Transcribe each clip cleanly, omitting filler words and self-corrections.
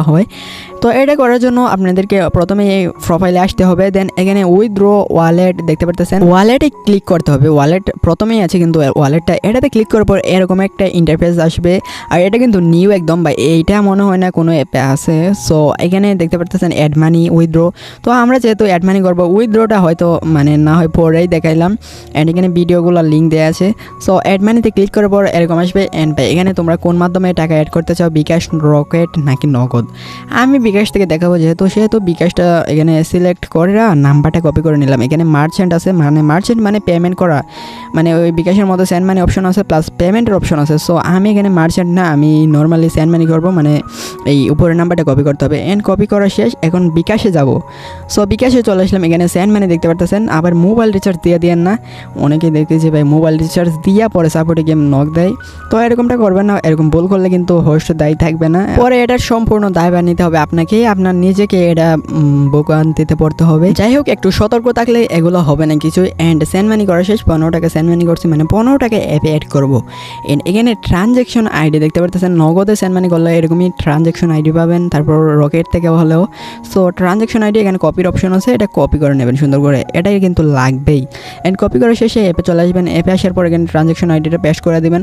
হয়। তো এটা করার জন্য আপনাদেরকে প্রথমে এই প্রোফাইলে আসতে হবে, দেন এখানে উইথড্র ওয়ালেট দেখতে পারতেছেন, ওয়ালেটে ক্লিক করতে হবে। ওয়ালেট প্রথমেই আছে কিন্তু ওয়ালেটটা, এটাতে ক্লিক করার পর এরকম একটা ইন্টারফেস আসবে। আর এটা কিন্তু নিউ একদম, বা এইটা মনে হয় না কোনো অ্যাপে আছে। সো এখানে দেখতে পারতেছেন অ্যাড মানি, উইথড্র। তো আমরা যেহেতু অ্যাড মানি করবো, উইথড্রটা হয়তো মানে না হয় পরেই দেখাইলাম। অ্যান্ড এখানে ভিডিওগুলোর লিঙ্ক দেওয়া আছে। সো অ্যাড মানিতে ক্লিক করার পর এরকম আসবে। অ্যান্ড এখানে তোমরা কোন মাধ্যমে টাকা অ্যাড করতে চাও, বিকাশ, রকেট নাকি নগদ। আমি বিকাশ থেকে দেখাবো, সেহেতু বিকাশটা এখানে সিলেক্ট করে নাম্বারটা কপি করে নিলাম। এখানে মার্চেন্ট আছে, মানে মার্চেন্ট মানে পেমেন্ট করা, মানে ওই বিকাশের মতো সেন্ড মানি অপশন আছে প্লাস পেমেন্টের অপশন আছে। সো আমি এখানে মার্চেন্ট না, আমি নর্মালি সেন্ড মানি করবো, মানে এই উপরের নাম্বারটা কপি করতে হবে। অ্যান্ড কপি করা শেষ, এখন বিকাশে যাব। সো বিকাশে চলে আসলাম, এখানে সেন্ড মানি দেখতে পারতেছেন। আবার মোবাইল রিচার্জ দিয়ে দেন না, অনেকেই দেখতেছি ভাই মোবাইল রিচার্জ দিয়া পরে সাপোর্টে গেম নক দেয়। তো এরকমটা করবেন না, এরকম ভুল করলে কিন্তু হোস্ট দায়ী থাকবে না, পরে এটার সম্পূর্ণ দায়ভার নিতে হবে আপনাকেই, আপনার নিজেকে এটা ভোগান্তিতে পড়তে হবে। যাই হোক, একটু সতর্ক থাকলে এগুলো হবে না কিছু। অ্যান্ড সেন্ড মানি করা শেষ, 15 টাকা সেন্ড মানি করছি, মানে 15 টাকা অ্যাপে অ্যাড করবো। এখানে ট্রানজ্যাকশন আইডি দেখতে পারতেছেন, নগদে সেন্ড মানি করলে এরকমই ট্রানজ্যাকশন আইডি পাবেন, তারপর রকেট থেকে হলেও। সো ট্রানজ্যাকশন আইডি এখানে কপির অপশন আছে, এটা কপি করে নেবেন সুন্দর করে, এটাই কিন্তু লাগবেই। অ্যান্ড কপি করে শেষে অ্যাপে চলে আসবেন। অ্যাপে আসার পর এখানে ট্রানজ্যাকশন আইডিটা পেস্ট করে দেবেন।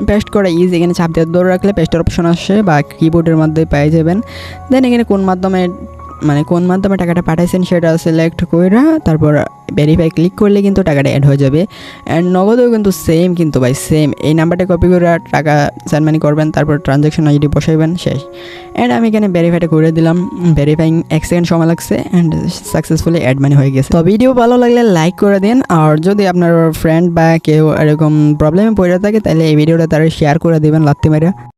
পেস্ট করে ইজ এখানে চাপ দিয়ে ধরে রাখলে পেস্টের অপশন আসে, বা কিবোর্ডের মধ্যে পেয়ে যাবেন। দেন এখানে কোন মাধ্যমে টাকাটা পাঠাইছেন সেটা সিলেক্ট করে তারপর ভেরিফাই ক্লিক করলে কিন্তু টাকাটা অ্যাড হয়ে যাবে। অ্যান্ড নগদেও কিন্তু সেম, কিন্তু ভাই সেম, এই নাম্বারটা কপি করে টাকা সেন্ড মানি করবেন, তারপর ট্রানজ্যাকশন আইডি বসাইবেন, শেষ। অ্যান্ড আমি এখানে ভেরিফাইটা করে দিলাম, ভেরিফাইং 1 সেকেন্ড সময় লাগছে, অ্যান্ড সাকসেসফুলি অ্যাড মানি হয়ে গেছে। তো ভিডিও ভালো লাগলে লাইক করে দিন, আর যদি আপনার ফ্রেন্ড বা কেউ এরকম প্রবলেমে পড়ে থাকে তাহলে এই ভিডিওটা তারা শেয়ার করে দেবেন লাত্তি মেরে।